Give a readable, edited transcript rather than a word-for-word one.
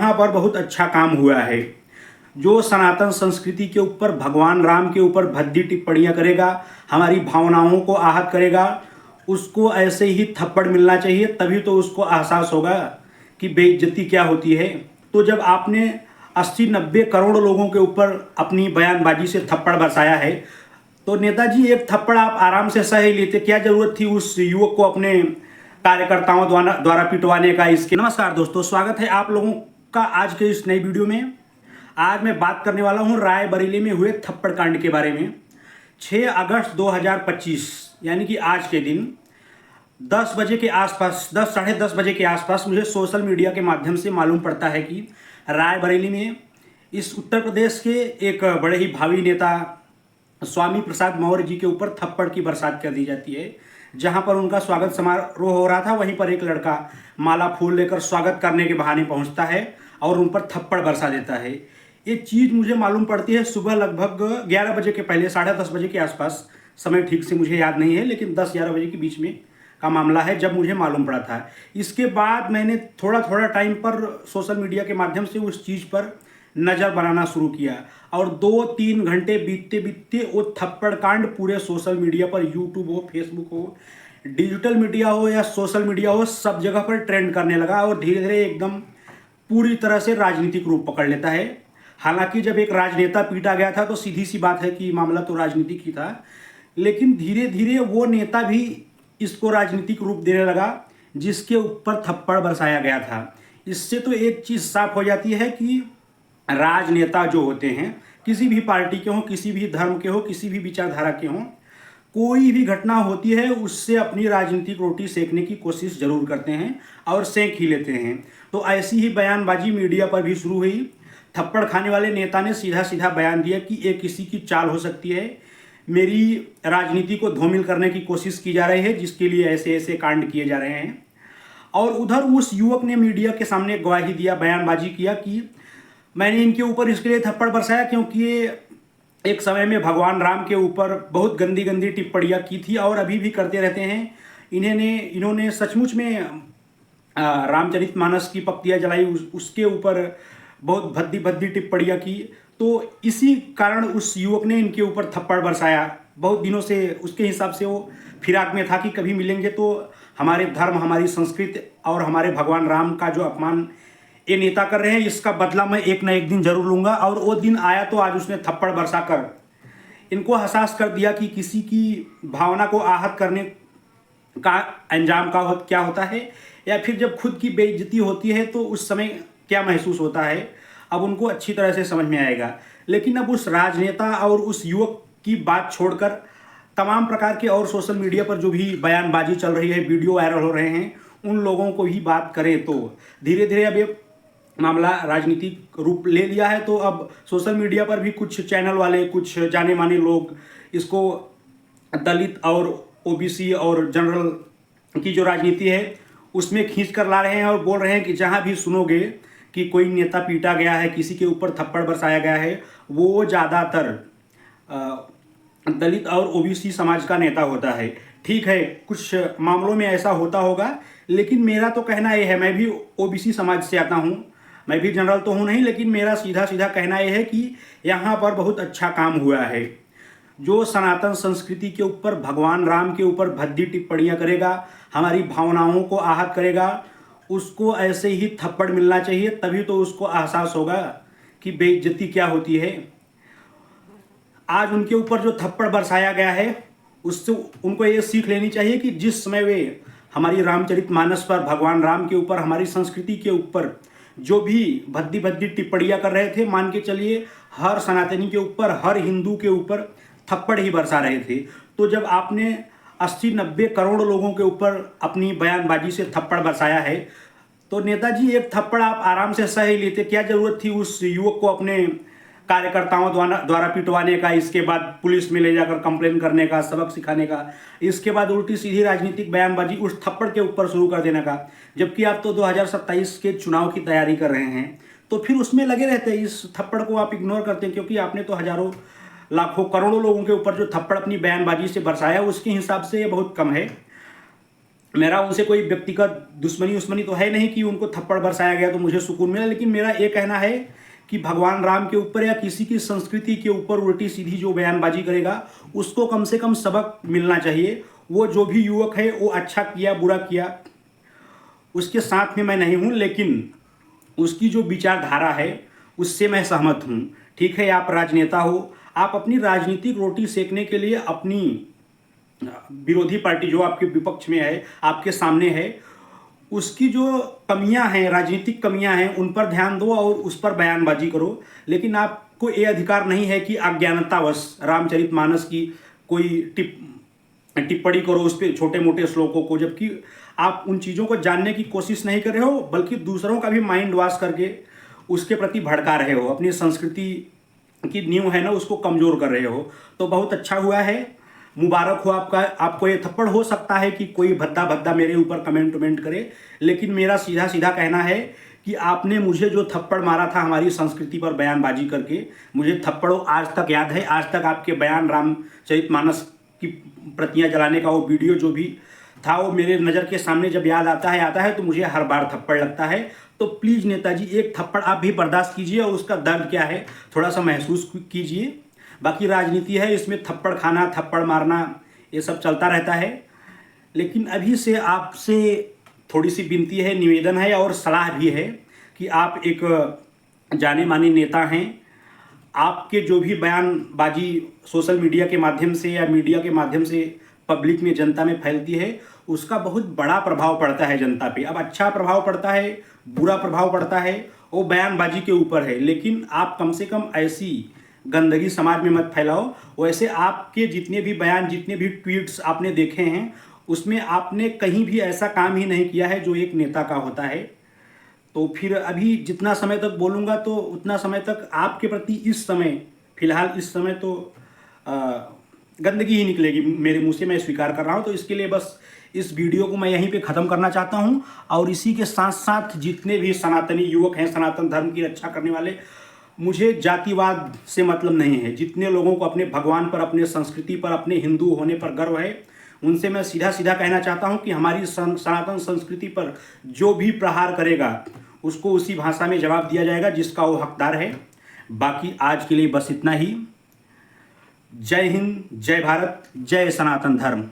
यहाँ पर बहुत अच्छा काम हुआ है। जो सनातन संस्कृति के ऊपर, भगवान राम के ऊपर भद्दी टिप्पणियाँ करेगा, हमारी भावनाओं को आहत करेगा, उसको ऐसे ही थप्पड़ मिलना चाहिए, तभी तो उसको एहसास होगा कि बेइज्जती क्या होती है। तो जब आपने 80-90 करोड़ लोगों के ऊपर अपनी बयानबाजी से थप्पड़ बरसाया है, तो नेताजी एक थप्पड़ आप आराम से सह ही लेते। क्या जरूरत थी उस युवक को अपने कार्यकर्ताओं द्वारा पिटवाने का। इसके नमस्कार दोस्तों, स्वागत है आप लोगों का आज के इस नई वीडियो में। आज मैं बात करने वाला हूं रायबरेली में हुए थप्पड़ कांड के बारे में। 6 अगस्त 2025 यानी कि आज के दिन 10 बजे के आसपास, 10 साढ़े 10 बजे के आसपास मुझे सोशल मीडिया के माध्यम से मालूम पड़ता है कि रायबरेली में इस उत्तर प्रदेश के एक बड़े ही भावी नेता स्वामी प्रसाद मौर्य जी के ऊपर थप्पड़ की बरसात कर दी जाती है। जहां पर उनका स्वागत समारोह हो रहा था, वहीं पर एक लड़का माला फूल लेकर स्वागत करने के बहाने पहुंचता है और उन पर थप्पड़ बरसा देता है। ये चीज़ मुझे मालूम पड़ती है सुबह लगभग 11 बजे के पहले, साढ़े 10 बजे के आसपास। समय ठीक से मुझे याद नहीं है, लेकिन 10-11 बजे के बीच में का मामला है जब मुझे मालूम पड़ा था। इसके बाद मैंने थोड़ा टाइम पर सोशल मीडिया के माध्यम से उस चीज़ पर नज़र बनाना शुरू किया और 2-3 घंटे बीतते बीतते वो थप्पड़ कांड पूरे सोशल मीडिया पर, यूट्यूब हो, फेसबुक हो, डिजिटल मीडिया हो या सोशल मीडिया हो, सब जगह पर ट्रेंड करने लगा और धीरे धीरे एकदम पूरी तरह से राजनीतिक रूप पकड़ लेता है। हालांकि जब एक राजनेता पीटा गया था तो सीधी सी बात है कि मामला तो राजनीतिक ही था, लेकिन धीरे धीरे वो नेता भी इसको राजनीतिक रूप देने लगा जिसके ऊपर थप्पड़ बरसाया गया था। इससे तो एक चीज़ साफ हो जाती है कि राजनेता जो होते हैं, किसी भी पार्टी के हों, किसी भी धर्म के हों, किसी भी विचारधारा के हों, कोई भी घटना होती है उससे अपनी राजनीतिक रोटी सेकने की कोशिश जरूर करते हैं और सेक ही लेते हैं। तो ऐसी ही बयानबाजी मीडिया पर भी शुरू हुई। थप्पड़ खाने वाले नेता ने सीधा सीधा बयान दिया कि ये किसी की चाल हो सकती है, मेरी राजनीति को धूमिल करने की कोशिश की जा रही है, जिसके लिए ऐसे ऐसे कांड किए जा रहे हैं। और उधर उस युवक ने मीडिया के सामने गवाही दिया, बयानबाजी किया कि मैंने इनके ऊपर इसके लिए थप्पड़ बरसाया क्योंकि ये एक समय में भगवान राम के ऊपर बहुत गंदी गंदी टिप्पणियाँ की थी और अभी भी करते रहते हैं। इन्होंने सचमुच में रामचरितमानस की पत्तियाँ जलाई, उसके ऊपर बहुत भद्दी भद्दी टिप्पणियाँ की। तो इसी कारण उस युवक ने इनके ऊपर थप्पड़ बरसाया। बहुत दिनों से उसके हिसाब से वो फिराक में था कि कभी मिलेंगे तो हमारे धर्म, हमारी संस्कृति और हमारे भगवान राम का जो अपमान ये नेता कर रहे हैं, इसका बदला मैं एक ना एक दिन जरूर लूंगा। और वो दिन आया तो आज उसने थप्पड़ बरसा कर इनको एहसास कर दिया कि किसी की भावना को आहत करने का अंजाम क्या होता है, या फिर जब खुद की बेइज्जती होती है तो उस समय क्या महसूस होता है। अब उनको अच्छी तरह से समझ में आएगा। लेकिन अब उस राजनेता और उस युवक की बात छोड़कर तमाम प्रकार के और सोशल मीडिया पर जो भी बयानबाजी चल रही है, वीडियो वायरल हो रहे हैं, उन लोगों को ही बात करें तो धीरे धीरे अब ये मामला राजनीतिक रूप ले लिया है। तो अब सोशल मीडिया पर भी कुछ चैनल वाले, कुछ जाने माने लोग इसको दलित और ओबीसी और जनरल की जो राजनीति है उसमें खींच कर ला रहे हैं और बोल रहे हैं कि जहां भी सुनोगे कि कोई नेता पीटा गया है, किसी के ऊपर थप्पड़ बरसाया गया है, वो ज़्यादातर दलित और ओबीसी समाज का नेता होता है। ठीक है, कुछ मामलों में ऐसा होता होगा, लेकिन मेरा तो कहना यह है, मैं भी ओबीसी समाज से आता हूँ, मैं भी जनरल तो हूँ नहीं, लेकिन मेरा सीधा सीधा कहना यह है कि यहाँ पर बहुत अच्छा काम हुआ है। जो सनातन संस्कृति के ऊपर, भगवान राम के ऊपर भद्दी टिप्पणियाँ करेगा, हमारी भावनाओं को आहत करेगा, उसको ऐसे ही थप्पड़ मिलना चाहिए, तभी तो उसको एहसास होगा कि बेइज्जती क्या होती है। आज उनके ऊपर जो थप्पड़ बरसाया गया है उससे उनको ये सीख लेनी चाहिए कि जिस समय वे हमारी रामचरितमानस पर, भगवान राम के ऊपर, हमारी संस्कृति के ऊपर जो भी भद्दी भद्दी टिप्पणियाँ कर रहे थे, मान के चलिए हर सनातनी के ऊपर, हर हिंदू के ऊपर थप्पड़ ही बरसा रहे थे। तो जब आपने 80-90 करोड़ लोगों के ऊपर अपनी बयानबाजी से थप्पड़ बरसाया है, तो नेताजी एक थप्पड़ आप आराम से सह ही लेते। क्या जरूरत थी उस युवक को अपने कार्यकर्ताओं द्वारा पिटवाने का, इसके बाद पुलिस में ले जाकर कंप्लेन करने का, सबक सिखाने का, इसके बाद उल्टी सीधी राजनीतिक बयानबाजी उस थप्पड़ के ऊपर शुरू कर देने का। जबकि आप तो 2027 के चुनाव की तैयारी कर रहे हैं, तो फिर उसमें लगे रहते हैं। इस थप्पड़ को आप इग्नोर करते हैं क्योंकि आपने तो हजारों, लाखों, करोड़ों लोगों के ऊपर जो थप्पड़ अपनी बयानबाजी से बरसाया, उसके हिसाब से ये बहुत कम है। मेरा उनसे कोई व्यक्तिगत दुश्मनी तो है नहीं कि उनको थप्पड़ बरसाया गया तो मुझे सुकून मिला, लेकिन मेरा ये कहना है कि भगवान राम के ऊपर या किसी की संस्कृति के ऊपर उल्टी सीधी जो बयानबाजी करेगा उसको कम से कम सबक मिलना चाहिए। वो जो भी युवक है वो अच्छा किया बुरा किया उसके साथ में मैं नहीं हूँ, लेकिन उसकी जो विचारधारा है उससे मैं सहमत हूँ। ठीक है, आप राजनेता हो, आप अपनी राजनीतिक रोटी सेकने के लिए अपनी विरोधी पार्टी जो आपके विपक्ष में है, आपके सामने है, उसकी जो कमियां हैं, राजनीतिक कमियां हैं, उन पर ध्यान दो और उस पर बयानबाजी करो। लेकिन आपको ये अधिकार नहीं है कि अज्ञानतावश रामचरितमानस की कोई टिप्पणी करो उस पर, छोटे मोटे श्लोकों को, जबकि आप उन चीज़ों को जानने की कोशिश नहीं कर रहे हो बल्कि दूसरों का भी माइंड वॉश करके उसके प्रति भड़का रहे हो, अपनी संस्कृति की नींव है ना उसको कमज़ोर कर रहे हो। तो बहुत अच्छा हुआ है, मुबारक हो आपका। आपको ये थप्पड़ हो सकता है कि कोई भद्दा भद्दा मेरे ऊपर कमेंट करे, लेकिन मेरा सीधा सीधा कहना है कि आपने मुझे जो थप्पड़ मारा था हमारी संस्कृति पर बयानबाजी करके, मुझे थप्पड़ आज तक याद है। आज तक आपके बयान रामचरितमानस की प्रतियां जलाने का वो वीडियो जो भी था वो मेरे नज़र के सामने जब याद आता है तो मुझे हर बार थप्पड़ लगता है। तो प्लीज़ नेताजी एक थप्पड़ आप भी बर्दाश्त कीजिए और उसका दर्द क्या है थोड़ा सा महसूस कीजिए। बाकी राजनीति है, इसमें थप्पड़ खाना थप्पड़ मारना ये सब चलता रहता है। लेकिन अभी से आपसे थोड़ी सी विनती है, निवेदन है और सलाह भी है कि आप एक जाने माने नेता हैं, आपके जो भी बयानबाजी सोशल मीडिया के माध्यम से या मीडिया के माध्यम से पब्लिक में जनता में फैलती है उसका बहुत बड़ा प्रभाव पड़ता है जनता पे। अब अच्छा प्रभाव पड़ता है बुरा प्रभाव पड़ता है वो बयानबाजी के ऊपर है, लेकिन आप कम से कम ऐसी गंदगी समाज में मत फैलाओ। वैसे आपके जितने भी बयान जितने भी ट्वीट्स आपने देखे हैं उसमें आपने कहीं भी ऐसा काम ही नहीं किया है जो एक नेता का होता है। तो फिर अभी जितना समय तक बोलूँगा तो उतना समय तक आपके प्रति इस समय फिलहाल इस समय तो गंदगी ही निकलेगी मेरे मुंह से, मैं स्वीकार कर रहा हूँ। तो इसके लिए बस इस वीडियो को मैं यहीं पे ख़त्म करना चाहता हूँ। और इसी के साथ साथ जितने भी सनातनी युवक हैं, सनातन धर्म की रक्षा करने वाले, मुझे जातिवाद से मतलब नहीं है। जितने लोगों को अपने भगवान पर, अपने संस्कृति पर, अपने हिंदू होने पर गर्व है, उनसे मैं सीधा सीधा कहना चाहता हूं कि हमारी सनातन संस्कृति पर जो भी प्रहार करेगा उसको उसी भाषा में जवाब दिया जाएगा जिसका वो हकदार है। बाकी आज के लिए बस इतना ही। जय हिंद, जय भारत, जय सनातन धर्म।